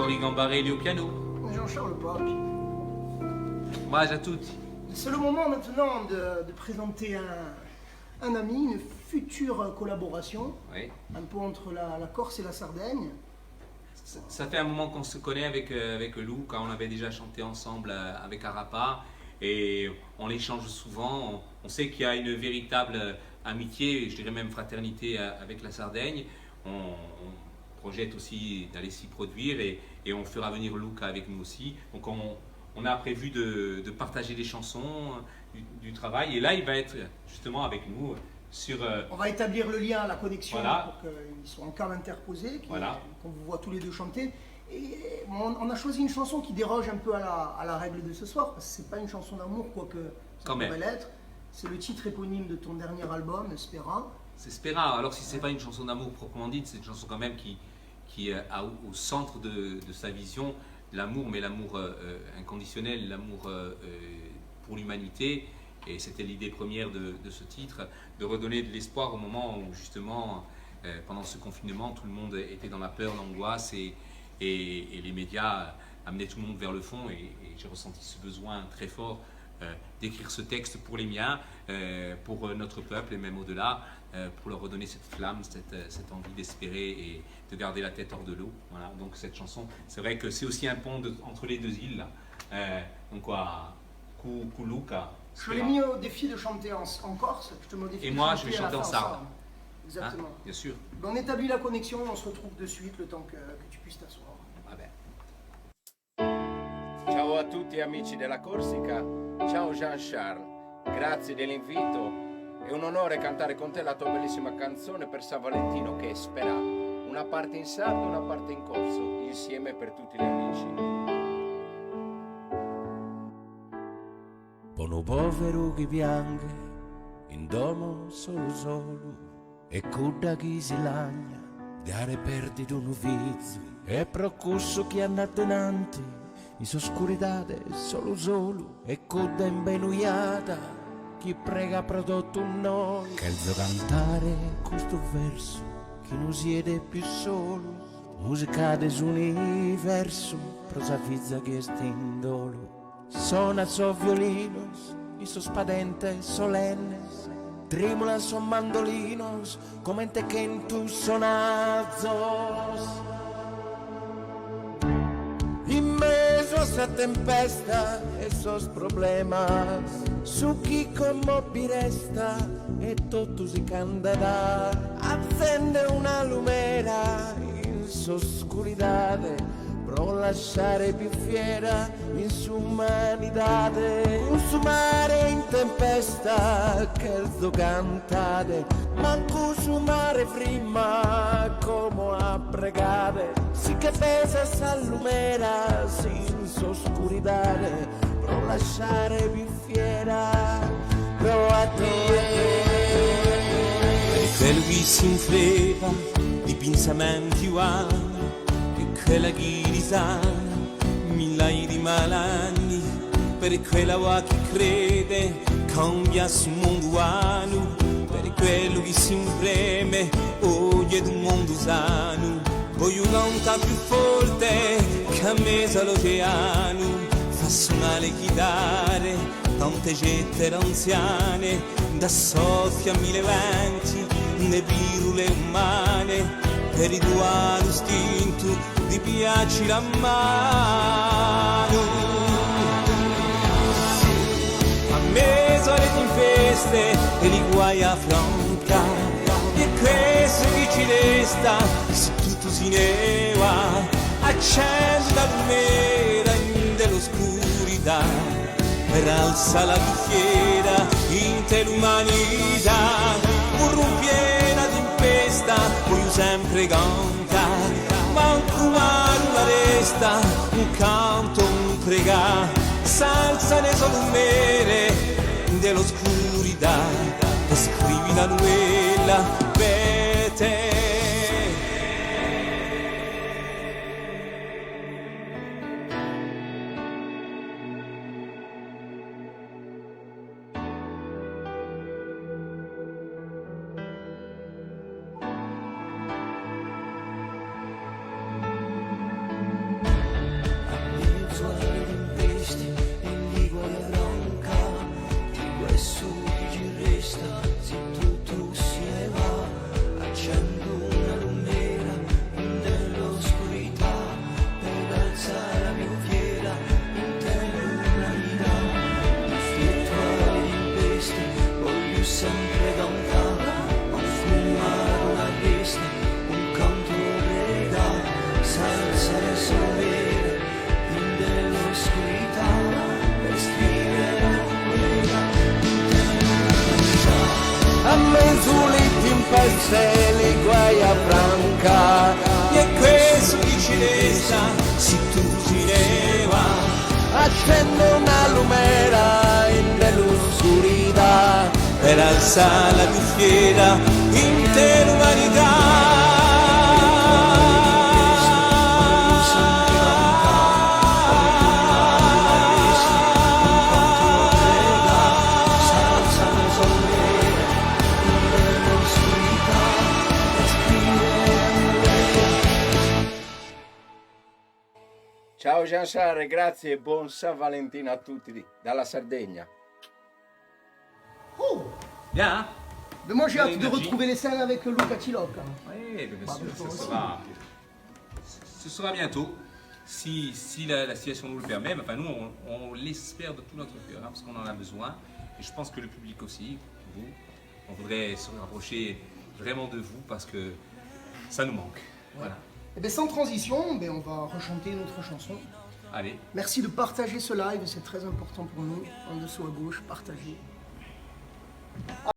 Grégory Gambarelli au piano. Jean-Charles Pape. Ombrage à tutti. C'est le moment maintenant de présenter un ami, une future collaboration, Oui. un peu entre la Corse et la Sardaigne. Ça fait un moment qu'on se connaît avec Lou, quand on avait déjà chanté ensemble avec Arapa, et on échange souvent. On sait qu'il y a une véritable amitié, je dirais même fraternité avec la Sardaigne. On projette aussi d'aller s'y produire et on fera venir Luca avec nous aussi. Donc on a prévu de partager des chansons, du travail, et là il va être justement avec nous sur... On va établir le lien, la connexion, voilà, pour qu'ils soient en câble interposé, voilà, qu'on vous voit tous les deux chanter. Et on a choisi une chanson qui déroge un peu à la règle de ce soir, parce que c'est pas une chanson d'amour, quoique ça pourrait l'être. C'est le titre éponyme de ton dernier album, Spera. C'est Spera. Alors si c'est pas une chanson d'amour proprement dite, c'est une chanson quand même qui a au centre de sa vision l'amour, mais l'amour inconditionnel, l'amour pour l'humanité. Et c'était l'idée première de ce titre, de redonner de l'espoir au moment où justement, pendant ce confinement, tout le monde était dans la peur, l'angoisse, et les médias amenaient tout le monde vers le fond. Et j'ai ressenti ce besoin très fort d'écrire ce texte pour les miens, pour notre peuple et même au-delà, pour leur redonner cette flamme, cette envie d'espérer et de garder la tête hors de l'eau. Voilà, donc cette chanson, c'est vrai que c'est aussi un pont entre les deux îles. Donc quoi, Luca. Je l'ai mis au défi de chanter en Corse, je te modifie. Et moi, je vais chanter en sarde. Exactement. Hein, bien sûr. On établit la connexion, on se retrouve de suite le temps que tu puisses t'asseoir. Vabbè. Ciao a tutti amici della Corsica, ciao Jean-Charles, grazie dell'invito, è un onore cantare con te la tua bellissima canzone per San Valentino che è Spera, una parte in sardo e una parte in corso, insieme per tutti gli amici. Pono povero che piange in domo solo e coda chi si lagna dare perdito un vizio e procusso chi andà tenante in oscurità solo e coda imbenuiata chi prega prodotto un noi che il cantare questo verso chi non siede più solo musica desuniverso prosa fizza che stindolo. Sona suo violino, il suo spadente solenne, trimola suo mandolino, come te che in tu sonazos. In mezzo a sta tempesta e sos problemas, su chi commobbi resta e tutto si candela, accende una lumera in s'oscuridade. Pro lasciare più fiera in su umanidade un su mare in tempesta che il suo cantate manco su mare prima come a pregare si che pesa s'allumera si in su oscuridade pro lasciare più fiera pro a te per quello che si infleva di pensamenti umani quella ghirisana, migliaia di malanni, per quella va che crede, cambia su mondo umano, per quello che si impreme, oggi è un mondo sano, voglio cantare più forte, che a mezzo l'oceano, fa suonare le chitarre, tante gettere anziane, da soffia mille venti, ne virule umane, per il tuo istinto, ti piaci la mano a mezzo alle feste e li guai affronta e questo che ci resta se tutto si neva accende la lumera dell'oscurità per alza la bicchiera in te l'umanità un piena di tempesta poi sempre canta manco la resta, un canto, un pregà, salsa ne solo un mere dell'oscurità, e scrivi la novella per te. accendo una lumera nell'oscurità per alzare la più fiera intera umanità. Ciao Jean-Charles, grazie e buon San Valentino a tutti dalla Sardegna. Oh, Bien, hein? mais moi j'ai hâte de L'énergie. retrouver les scènes avec Luca Ciloca. Oui, bien Bah, sûr, mais toi aussi. ce sera bientôt, si la situation nous le permet. Enfin, nous, on l'espère de tout notre cœur, hein, parce qu'on en a besoin. Et je pense que le public aussi, vous, on voudrait se rapprocher vraiment de vous parce que ça nous manque. Voilà. Et bien sans transition, on va rechanter notre chanson. Allez. Merci de partager ce live, c'est très important pour nous. En dessous à gauche, partagez.